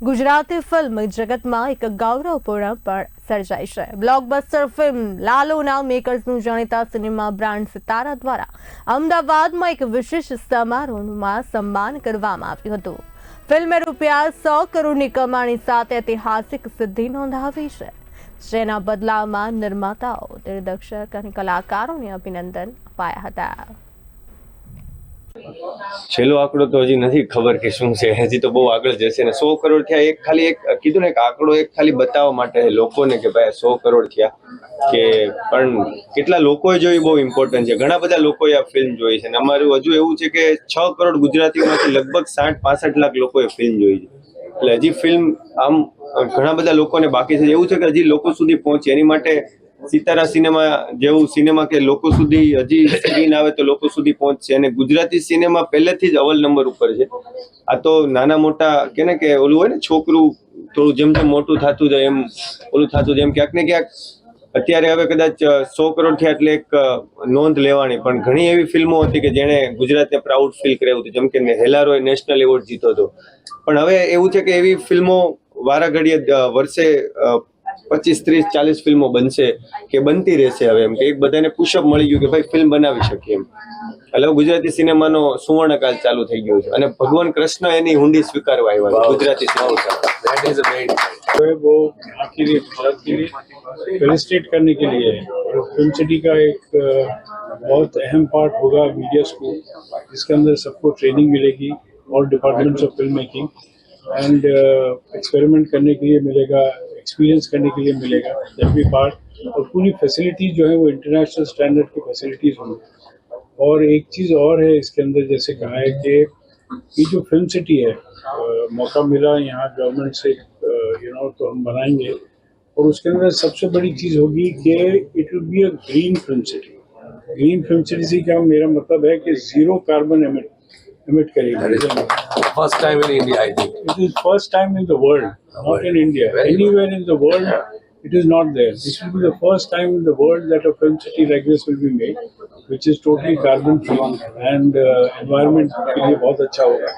Gujarati film જગતમાં એક ગૌરવપૂર્ણ પણ સર્જાઈ છે। બ્લોકબસ્ટર ફિલ્મ લાલુના મેકર્સનું જાણીતા સિનેમા બ્રાન્ડ સિતારા દ્વારા અમદાવાદમાં એક વિશેષ સમારોહમાં સન્માન કરવામાં આવ્યું હતું। ફિલ્મે ₹100 કરોડની કમાણી સાથે ઐતિહાસિક સિદ્ધિ નોંધાવી છે, જેના બદલામાં નિર્માતાઓ, દિગ્દર્શક અને કલાકારોને અભિનંદન અપાયા હતા। છેલ્લો આંકડો તો હજી નથી ખબર કે શું છે, હજી તો બહુ આગળ જશે ને 100 કરોડ થયા એક ખાલી એક કીધું ને એક આંકડો એક ખાલી બતાવવા માટે લોકોને કે ભાઈ 100 કરોડ થયા કે પણ કેટલા લોકોએ જોઈ બહુ ઇમ્પોર્ટન્ટ છે। ઘણા બધા લોકોએ આ ફિલ્મ જોઈ છે અને અમારું હજુ એવું છે કે 6 કરોડ ગુજરાતીઓમાંથી લગભગ 60-65 લાખ લોકોએ ફિલ્મ જોઈ છે, એટલે હજી ફિલ્મ આમ ઘણા બધા લોકોને બાકી છે। એવું છે કે હજી લોકો સુધી પહોંચે એની માટે સિતારા સિનેમા જેવું સિનેમા કે લોકો સુધી હજી સ્ક્રીન આવે તો લોકો સુધી પહોંચશે અને ગુજરાતી સિનેમા પહેલેથી જ અવ્વલ નંબર ઉપર છે। આ તો નાના મોટા કે ને કે ઓલું હોય ને છોકરું થોડું જેમ જેમ મોટું થતું જાય એમ ઓલું થતું જાય એમ ક્યાંક ને ક્યાંક અત્યારે હવે કદાચ 100 કરોડ થયા એટલે એક નોંધ લેવાની, પણ ઘણી એવી ફિલ્મો હતી કે જેણે ગુજરાતને પ્રાઉડ ફીલ કરાવ્યું હતું, જેમ કે હેલારોએ નેશનલ એવોર્ડ જીતો હતો। પણ હવે એવું છે કે એવી ફિલ્મો વારા ઘડીએ વર્ષે 25-30-40 ફિલ્મો બનશે કે બનતી રહેશે હવે એમ કે એક બધાને પુશઅપ મળી ગયું કે ભાઈ ફિલ્મ બનાવી શકીએ એમ, એટલે ગુજરાતી સિનેમાનો સુવર્ણકાળ ચાલુ થઈ ગયો છે અને ભગવાન કૃષ્ણ એની હુંડી સ્વીકારવા આવ્યા ગુજરાતી सिनेमा। वो के लिए भारत के लिए फेलिसिटेट करने के लिए फिल्म सिटी का एक बहुत अहम पार्ट होगा मीडिया स्कूल, जिसके अंदर सबको ट्रेनिंग मिलेगी और departments of film making and experiment करने के लिए मिलेगा, एक्सपीरियंस करने के लिए मिलेगा जब भी पार्ट, और पूरी फैसिलिटीज जो है वो इंटरनेशनल स्टैंडर्ड की फैसिलिटीज होंगी। और एक चीज़ और है इसके अंदर, जैसे कहा है कि ये जो फिल्म सिटी है मौका मिला यहाँ गवर्नमेंट से तो हम बनाएंगे, और उसके अंदर सबसे बड़ी चीज़ होगी कि it will be a green film city. Green film city से क्या मेरा मतलब है कि जीरो कार्बन emit करेगी। First time in India, I think. It is first time in the world, not in India. Anywhere in the world, it is not there. This will be the first time in the world that a film city like this will be made, which is totally carbon free and environment के लिए बहुत अच्छा होगा।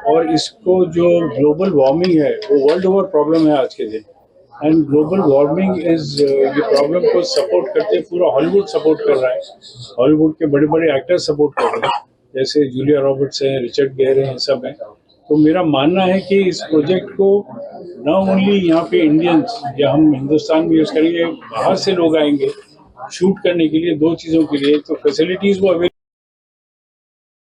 और इसको जो global warming है वो वर्ल्ड ओवर प्रॉब्लम है आज के दिन, एंड ग्लोबल वार्मिंग इज ये प्रॉब्लम को सपोर्ट करते पूरा हॉलीवुड सपोर्ट कर रहा है। हॉलीवुड के बड़े बड़े एक्टर्स सपोर्ट कर रहे हैं, जैसे जूलिया रॉबर्ट्स हैं, रिचर्ड गेरे हैं, सब हैं। तो मेरा मानना है कि इस प्रोजेक्ट को न ओनली यहाँ पे इंडियंस या हम हिंदुस्तान में यूज़ करेंगे, बाहर से लोग आएंगे शूट करने के लिए, दो चीज़ों के लिए। तो फैसिलिटीज़ वो